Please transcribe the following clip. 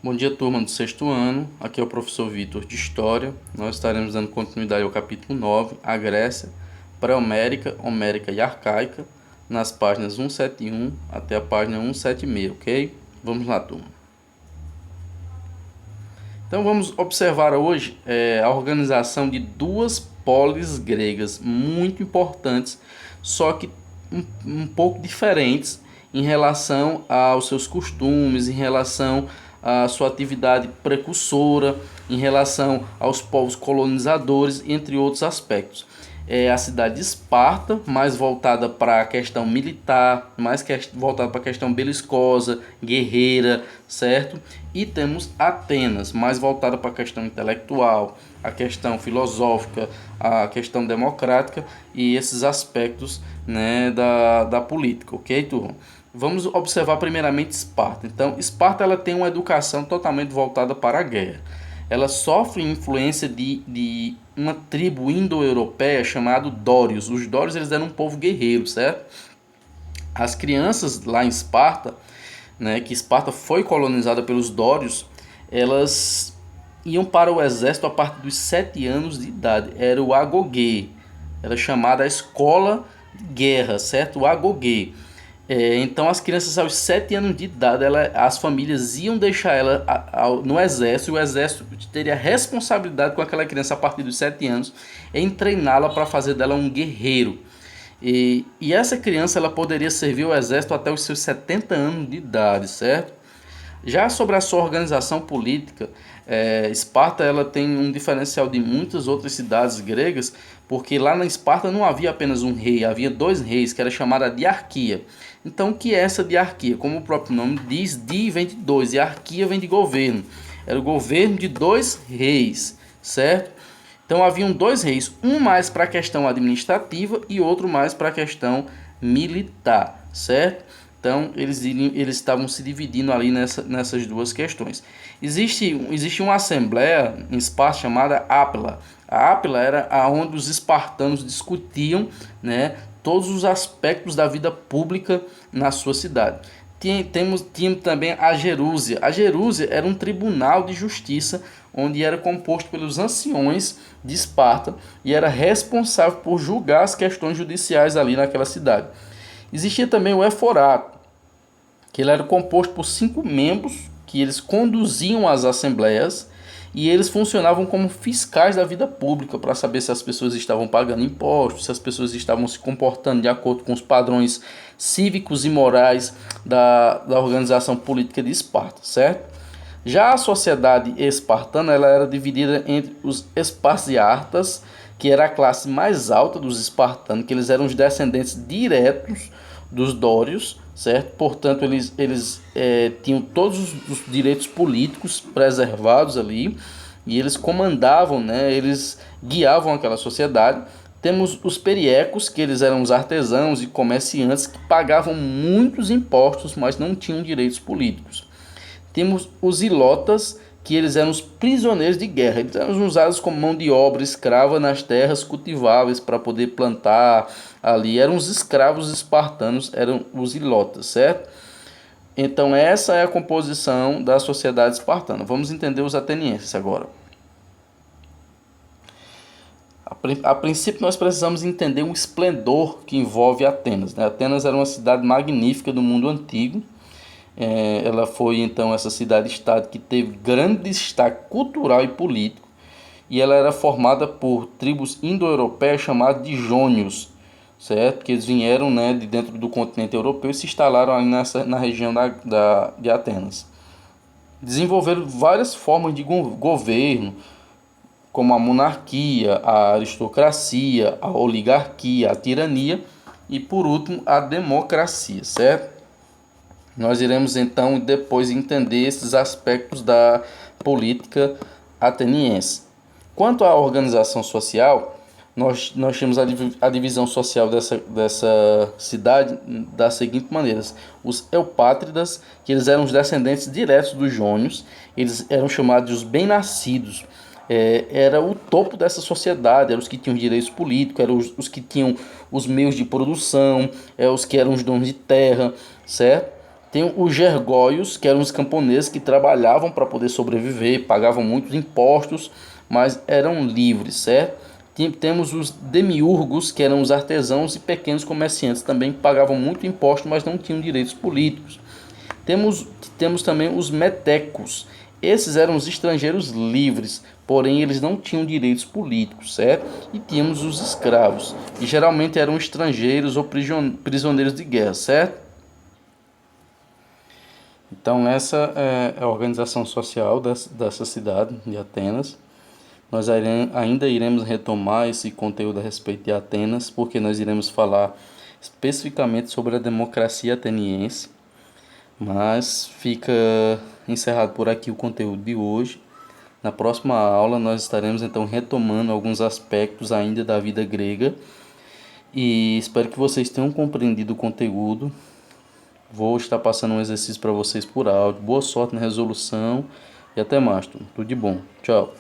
Bom dia, turma do sexto ano. Aqui é o professor Vitor de História. Nós estaremos dando continuidade ao capítulo 9, a Grécia, pré-homérica, homérica e arcaica, nas páginas 171 até a página 176, ok? Vamos lá, turma. Então vamos observar hoje a organização de duas polis gregas muito importantes, só que um pouco diferentes em relação aos seus costumes, em relação à sua atividade precursora, em relação aos povos colonizadores, entre outros aspectos. É a cidade de Esparta, mais voltada para a questão militar, mais voltada para a questão beliscosa, guerreira, certo? E temos Atenas, mais voltada para a questão intelectual, a questão filosófica, a questão democrática e esses aspectos, né, da política, ok, turma? Vamos observar primeiramente Esparta. Então, Esparta ela tem uma educação totalmente voltada para a guerra. Ela sofre influência de uma tribo indo-europeia chamada Dórios. Os Dórios eles eram um povo guerreiro, certo? As crianças lá em Esparta, né, que Esparta foi colonizada pelos Dórios, elas iam para o exército a partir dos 7 anos de idade. Era o agogê, era chamada a escola de guerra, certo? O agogê. Então as crianças aos 7 anos de idade, as famílias iam deixar ela no exército, e o exército teria responsabilidade com aquela criança a partir dos 7 anos em treiná-la para fazer dela um guerreiro. E essa criança ela poderia servir ao exército até os seus 70 anos de idade, certo? Já sobre a sua organização política, Esparta ela tem um diferencial de muitas outras cidades gregas, porque lá na Esparta não havia apenas um rei, havia dois reis, que era chamada diarquia. Então, o que é essa diarquia? Como o próprio nome diz, di vem de dois e arquia vem de governo. Era o governo de dois reis, certo? Então, haviam dois reis, um mais para a questão administrativa e outro mais para a questão militar, certo? Então, eles estavam se dividindo ali nessas duas questões. Existe uma assembleia em Esparta chamada Ápila. A Ápila era onde os espartanos discutiam, né, todos os aspectos da vida pública na sua cidade. Tínhamos também a Gerúsia. A Gerúsia era um tribunal de justiça onde era composto pelos anciões de Esparta e era responsável por julgar as questões judiciais ali naquela cidade. Existia também o Eforato, que ele era composto por 5 membros que eles conduziam as assembleias e eles funcionavam como fiscais da vida pública para saber se as pessoas estavam pagando impostos, se as pessoas estavam se comportando de acordo com os padrões cívicos e morais da organização política de Esparta, certo? Já a sociedade espartana ela era dividida entre os esparciartas, que era a classe mais alta dos espartanos, que eles eram os descendentes diretos dos dórios, certo? Portanto, eles tinham todos os direitos políticos preservados ali e eles comandavam, né? Eles guiavam aquela sociedade. Temos os periecos, que eles eram os artesãos e comerciantes que pagavam muitos impostos, mas não tinham direitos políticos. Temos os ilotas, que eles eram os prisioneiros de guerra. Eles eram usados como mão de obra escrava nas terras cultiváveis para poder plantar ali. Eram os escravos espartanos, eram os ilotas, certo? Então essa é a composição da sociedade espartana. Vamos entender os atenienses agora. A princípio nós precisamos entender um esplendor que envolve Atenas, né? Atenas era uma cidade magnífica do mundo antigo. Ela foi então essa cidade-estado que teve grande destaque cultural e político, e ela era formada por tribos indo-europeias chamadas de jônios, certo? Que eles vieram, né, de dentro do continente europeu e se instalaram ali na região de Atenas. Desenvolveram várias formas de governo, como a monarquia, a aristocracia, a oligarquia, a tirania e, por último, a democracia, certo? Nós iremos então depois entender esses aspectos da política ateniense. Quanto à organização social, nós temos a divisão social dessa cidade da seguinte maneira: os eupátridas, que eles eram os descendentes diretos dos jônios, eles eram chamados de os bem-nascidos. Era o topo dessa sociedade, eram os que tinham direitos políticos, eram os que tinham os meios de produção, os que eram os donos de terra, certo? Tem os gergóios, que eram os camponeses que trabalhavam para poder sobreviver, pagavam muitos impostos, mas eram livres, certo? Temos os demiurgos, que eram os artesãos e pequenos comerciantes, também pagavam muito imposto, mas não tinham direitos políticos. Temos, temos também os metecos. Esses eram os estrangeiros livres, porém eles não tinham direitos políticos, certo? E tínhamos os escravos, que geralmente eram estrangeiros ou prisioneiros de guerra, certo? Então essa é a organização social dessa cidade de Atenas. Nós ainda iremos retomar esse conteúdo a respeito de Atenas, porque nós iremos falar especificamente sobre a democracia ateniense. Mas fica encerrado por aqui o conteúdo de hoje. Na próxima aula nós estaremos então retomando alguns aspectos ainda da vida grega e espero que vocês tenham compreendido o conteúdo. Vou estar passando um exercício para vocês por áudio. Boa sorte na resolução e até mais. Tudo de bom. Tchau.